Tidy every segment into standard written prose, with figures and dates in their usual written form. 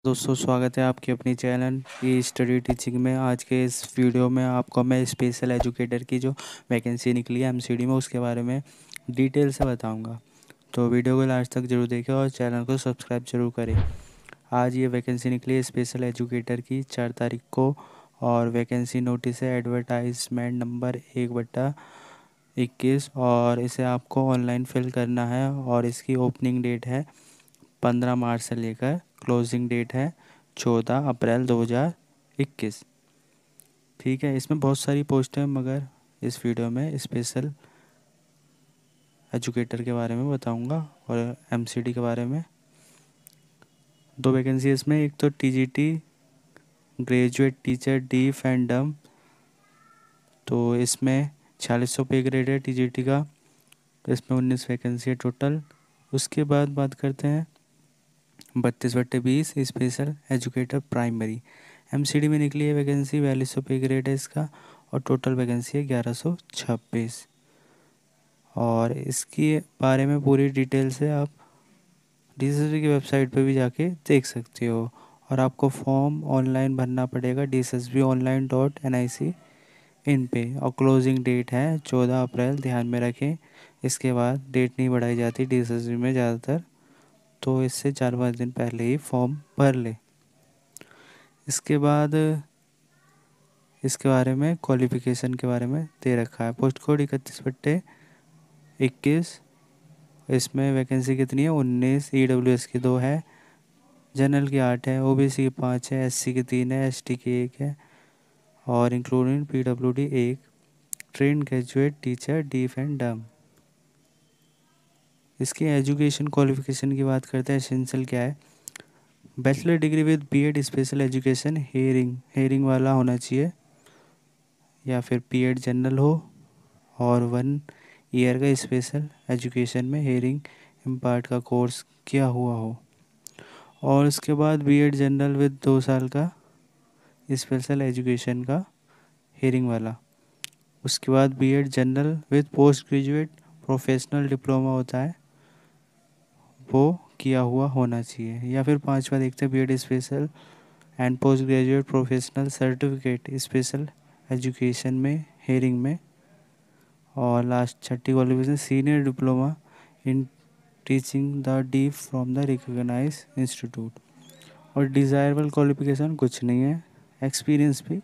दोस्तों, स्वागत है आपके अपनी चैनल ई स्टडी टीचिंग में। आज के इस वीडियो में आपको मैं स्पेशल एजुकेटर की जो वैकेंसी निकली है एमसीडी में उसके बारे में डिटेल से बताऊंगा। तो वीडियो को लास्ट तक जरूर देखें और चैनल को सब्सक्राइब जरूर करें। आज ये वैकेंसी निकली है स्पेशल एजुकेटर की 4 तारीख को, और वैकेंसी नोटिस है एडवर्टाइजमेंट नंबर 1/21, और इसे आपको ऑनलाइन फिल करना है। और इसकी ओपनिंग डेट है 15 मार्च से लेकर क्लोजिंग डेट है 14 अप्रैल 2021। ठीक है, इसमें बहुत सारी पोस्ट हैं, मगर इस वीडियो में स्पेशल एजुकेटर के बारे में बताऊंगा और एमसीडी के बारे में। 2 वैकेंसी इसमें, एक तो TGT graduate teacher deaf and डम, तो इसमें 4600 पे ग्रेड है टीजीटी का। तो इसमें 19 वैकेंसी है टोटल। उसके बाद बात करते हैं 32/20 स्पेशल एजुकेटर प्राइमरी एमसीडी में निकली है वैकेंसी। 4200 पे ग्रेड है इसका, और टोटल वैकेंसी है 1126। और इसके बारे में पूरी डिटेल से आप डीएसएसबी की वेबसाइट पे भी जाके देख सकते हो। और आपको फॉर्म ऑनलाइन भरना पड़ेगा DSSBonline.nic इन पे, और क्लोजिंग डेट है 14 अप्रैल, ध्यान में रखें। इसके बाद डेट नहीं बढ़ाई जाती डीएसएसबी में ज़्यादातर, तो इससे 4-5 दिन पहले ही फॉर्म भर ले। इसके बाद इसके बारे में क्वालिफ़िकेशन के बारे में दे रखा है। Post code 31/21। इसमें वैकेंसी कितनी है? 19। ईडब्ल्यूएस की 2 है, जनरल की 8 है, ओबीसी की 5 है, एससी की 3 है, एसटी की 1 है, और including PWD 1। Train graduate teacher deaf and डम। इसकी एजुकेशन क्वालिफिकेशन की बात करते हैं। एसेंशियल क्या है? Bachelor degree with BEd special education hearing वाला होना चाहिए, या फिर बीएड जनरल हो, और 1 ईयर का स्पेशल एजुकेशन में हेयरिंग इम्पार्ट का कोर्स किया हुआ हो। और उसके बाद बीएड जनरल विद 2 साल का स्पेशल एजुकेशन का हेयरिंग वाला। उसके बाद BEd general with post graduate professional diploma होता है, वो किया हुआ होना चाहिए। या फिर 5वां देखते हैं, BEd special and post graduate professional certificate special education में हेयरिंग में। और लास्ट 6ठी qualification, senior diploma in teaching the deep from the recognize institute. और डिज़ायरेबल क्वालिफिकेशन कुछ नहीं है, एक्सपीरियंस भी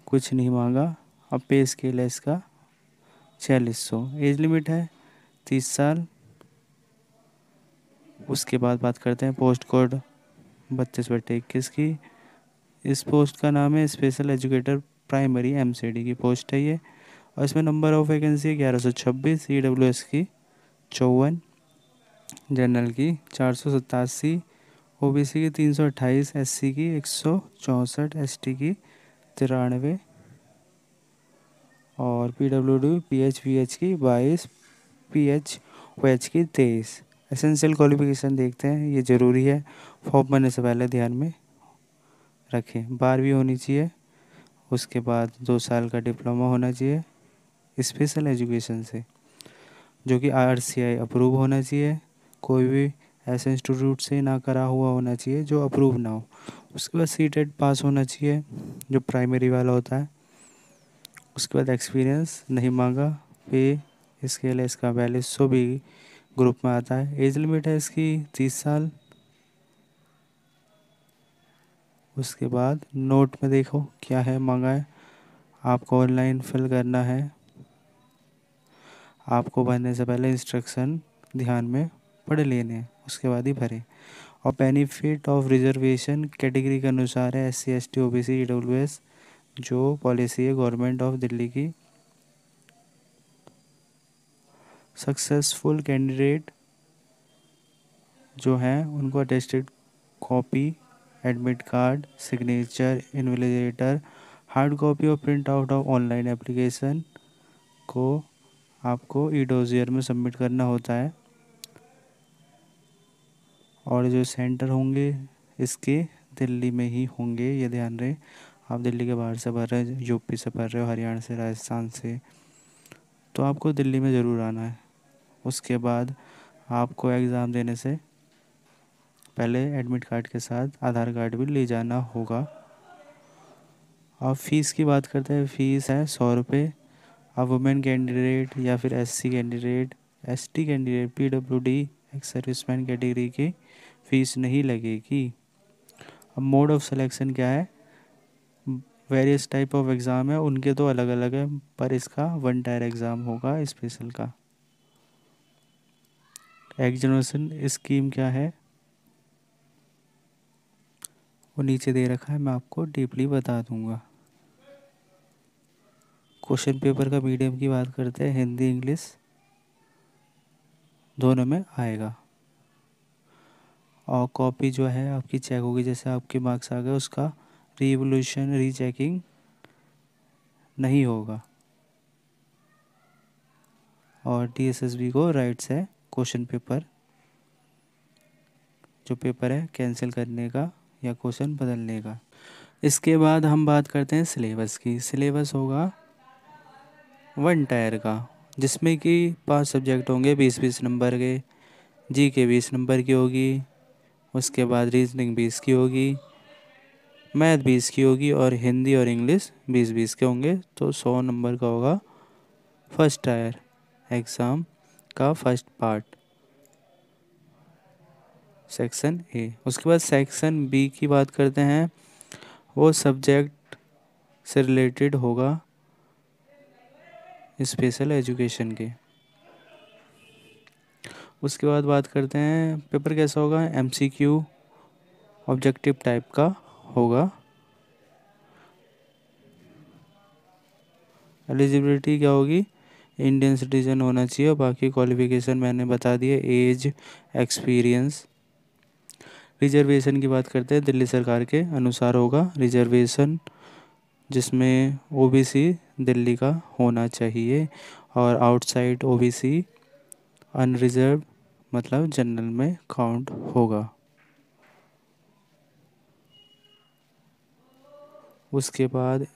कुछ नहीं मांगा। अब पे स्केल है इसका 4600। एज लिमिट है 30 साल। उसके बाद बात करते हैं पोस्ट कोड 32/21 की। इस पोस्ट का नाम है स्पेशल एजुकेटर प्राइमरी एमसीडी की पोस्ट है ये। और इसमें नंबर ऑफ वैकेंसी 1126, ईडब्ल्यूएस की 54, जनरल की 487, ओबीसी की 328, एससी की 164, एसटी की 93, और पीडब्ल्यूडी पीएच की 22, पीएच की 23। एसेंशियल क्वालिफिकेशन देखते हैं, ये ज़रूरी है, फॉर्म भरने से पहले ध्यान में रखें। 12वीं होनी चाहिए। उसके बाद 2 साल का डिप्लोमा होना चाहिए स्पेशल एजुकेशन से, जो कि आरसीआई अप्रूव होना चाहिए। कोई भी ऐसे इंस्टीट्यूट से ना करा हुआ होना चाहिए जो अप्रूव ना हो। उसके बाद सीटेट पास होना चाहिए, जो प्राइमरी वाला होता है। उसके बाद एक्सपीरियंस नहीं मांगा। पे स्केल है इसका 4200, भी ग्रुप में आता है। एज लिमिट है इसकी 30 साल। उसके बाद नोट में देखो क्या है मांगा है। आपको ऑनलाइन फिल करना है। आपको भरने से पहले इंस्ट्रक्शन ध्यान में पढ़ लेने हैं, उसके बाद ही भरें। और बेनिफिट ऑफ रिजर्वेशन कैटेगरी के अनुसार है, SC ST OBC EWS, जो पॉलिसी है गवर्नमेंट ऑफ दिल्ली की। सक्सेसफुल कैंडिडेट जो हैं उनको attested copy, admit card, signature, invigilator, hard copy और print out of online application को आपको ई-डोजियर में सबमिट करना होता है। और जो सेंटर होंगे इसके दिल्ली में ही होंगे, ये ध्यान रहे। आप दिल्ली के बाहर से भर रहे हैं, यूपी से भर रहे हो, हरियाणा से, राजस्थान से, तो आपको दिल्ली में ज़रूर आना है। उसके बाद आपको एग्ज़ाम देने से पहले एडमिट कार्ड के साथ आधार कार्ड भी ले जाना होगा। अब फ़ीस की बात करते हैं। फ़ीस है 100 रुपये। अब वुमेन कैंडिडेट या फिर SC candidate, ST candidate, PWD, ex serviceman category की फ़ीस नहीं लगेगी। अब मोड ऑफ सिलेक्शन क्या है? वेरियस टाइप ऑफ एग्ज़ाम है, उनके तो अलग अलग है, पर इसका 1 टायर एग्ज़ाम होगा स्पेशल का। एग्जामिनेशन स्कीम क्या है वो नीचे दे रखा है, मैं आपको डीपली बता दूंगा। क्वेश्चन पेपर का मीडियम की बात करते हैं, हिंदी इंग्लिश दोनों में आएगा। और कॉपी जो है आपकी चेक होगी, जैसे आपके मार्क्स आ गए उसका रीवोल्यूशन रीचेकिंग नहीं होगा। और DSSB को राइट्स है क्वेश्चन पेपर जो पेपर है कैंसिल करने का या क्वेश्चन बदलने का। इसके बाद हम बात करते हैं सिलेबस की। सिलेबस होगा 1 टायर का, जिसमें कि 5 सब्जेक्ट होंगे 20-20 नंबर के। GK 20 नंबर की होगी, उसके बाद रीजनिंग 20 की होगी, मैथ 20 की होगी, और हिंदी और इंग्लिश 20-20 के होंगे। तो 100 नंबर का होगा फर्स्ट टायर एग्ज़ाम का फर्स्ट पार्ट, सेक्शन A। उसके बाद सेक्शन B की बात करते हैं, वो सब्जेक्ट से रिलेटेड होगा स्पेशल एजुकेशन के। उसके बाद बात करते हैं पेपर कैसा होगा। MCQ ऑब्जेक्टिव टाइप का होगा। एलिजिबिलिटी क्या होगी? इंडियन सिटीजन होना चाहिए, और बाकी क्वालिफिकेशन मैंने बता दिए, एज, एक्सपीरियंस। रिजर्वेशन की बात करते हैं, दिल्ली सरकार के अनुसार होगा रिजर्वेशन, जिसमें OBC दिल्ली का होना चाहिए, और आउटसाइड OBC अनरिजर्व मतलब जनरल में काउंट होगा। उसके बाद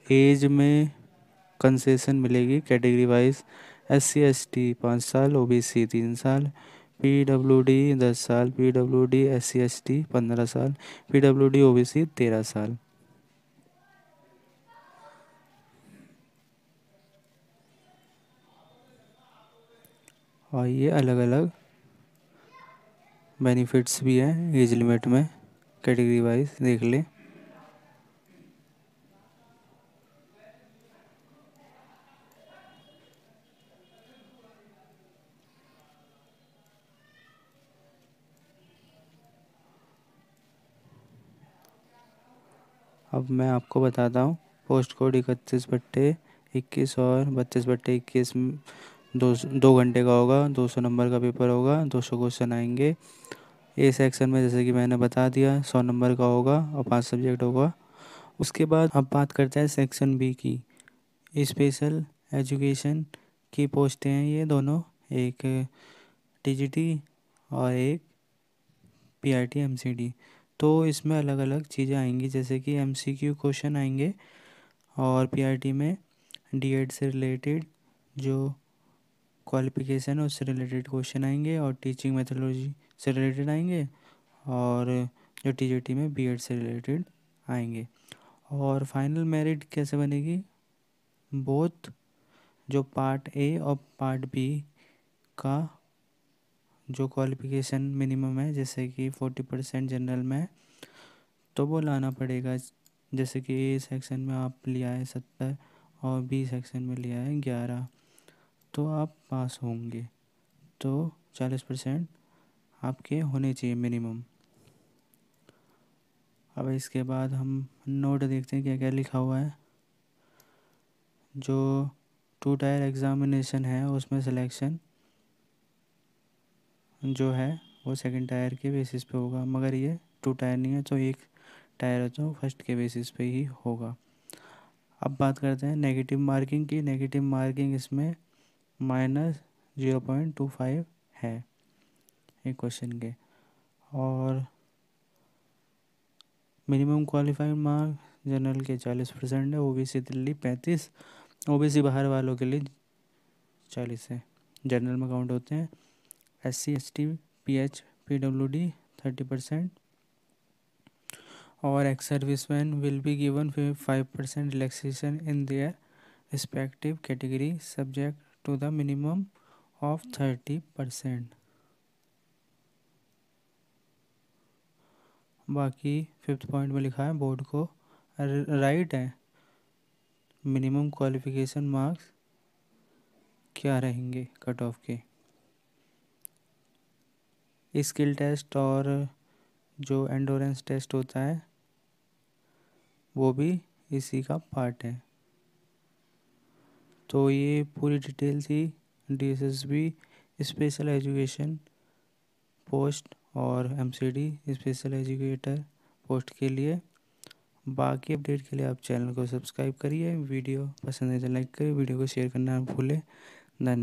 एज में कंसेशन मिलेगी कैटेगरी वाइज। SC ST 5 साल, OBC 3 साल, PWD 10 साल, PWD SC ST 15 साल, PWD OBC 13 साल। और ये अलग अलग बेनिफिट्स भी हैं एज लिमिट में, कैटेगरी वाइज देख ले। अब मैं आपको बताता हूँ। पोस्ट कोड 31/21 और 32/21 दो घंटे का होगा। 200 नंबर का पेपर होगा, 200 क्वेश्चन आएंगे। A सेक्शन में जैसे कि मैंने बता दिया 100 नंबर का होगा और 5 सब्जेक्ट होगा। उसके बाद अब बात करते हैं सेक्शन B की। स्पेशल एजुकेशन की पोस्टें हैं ये दोनों, एक TGT और एक PRT MCD। तो इसमें अलग अलग चीज़ें आएंगी, जैसे कि MCQ क्वेश्चन आएंगे, और PRT में D.ED से रिलेटेड जो क्वालिफिकेशन है उससे रिलेटेड क्वेश्चन आएंगे, और टीचिंग मेथोडोलॉजी से रिलेटेड आएंगे, और जो TGT में B.ED से रिलेटेड आएंगे। और फाइनल मेरिट कैसे बनेगी? बोथ जो पार्ट A और पार्ट B का जो क्वालिफिकेशन मिनिमम है, जैसे कि 40% जनरल में है, तो वो लाना पड़ेगा। जैसे कि A सेक्शन में आप लिया है 70 और B सेक्शन में लिया है 11, तो आप पास होंगे। तो 40% आपके होने चाहिए मिनिमम। अब इसके बाद हम नोट देखते हैं क्या क्या लिखा हुआ है। जो 2 टायर एग्ज़ामिनेशन है उसमें सिलेक्शन जो है वो सेकंड टायर के बेसिस पे होगा, मगर ये 2 टायर नहीं है, तो 1 टायर है, तो फर्स्ट के बेसिस पे ही होगा। अब बात करते हैं नेगेटिव मार्किंग की। नेगेटिव मार्किंग इसमें -0.25 है एक क्वेश्चन के। और मिनिमम क्वालिफाइड मार्क जनरल के 40% है, OBC दिल्ली 35, OBC बाहर वालों के लिए 40 है, जनरल में काउंट होते हैं। SC ST PH PWD 30%, और ex servicemen will be given 5% relaxation in their respective category subject to the minimum of 30%। बाकी 5th पॉइंट में लिखा है बोर्ड को राइट है मिनिमम क्वालिफिकेशन मार्क्स क्या रहेंगे कट ऑफ के। स्किल टेस्ट और जो एंडोरेंस टेस्ट होता है वो भी इसी का पार्ट है। तो ये पूरी डिटेल थी DSSB स्पेशल एजुकेशन पोस्ट और MCD स्पेशल एजुकेटर पोस्ट के लिए। बाकी अपडेट के लिए आप चैनल को सब्सक्राइब करिए, वीडियो पसंद है तो लाइक करिए, वीडियो को शेयर करना ना भूलें। धन्यवाद।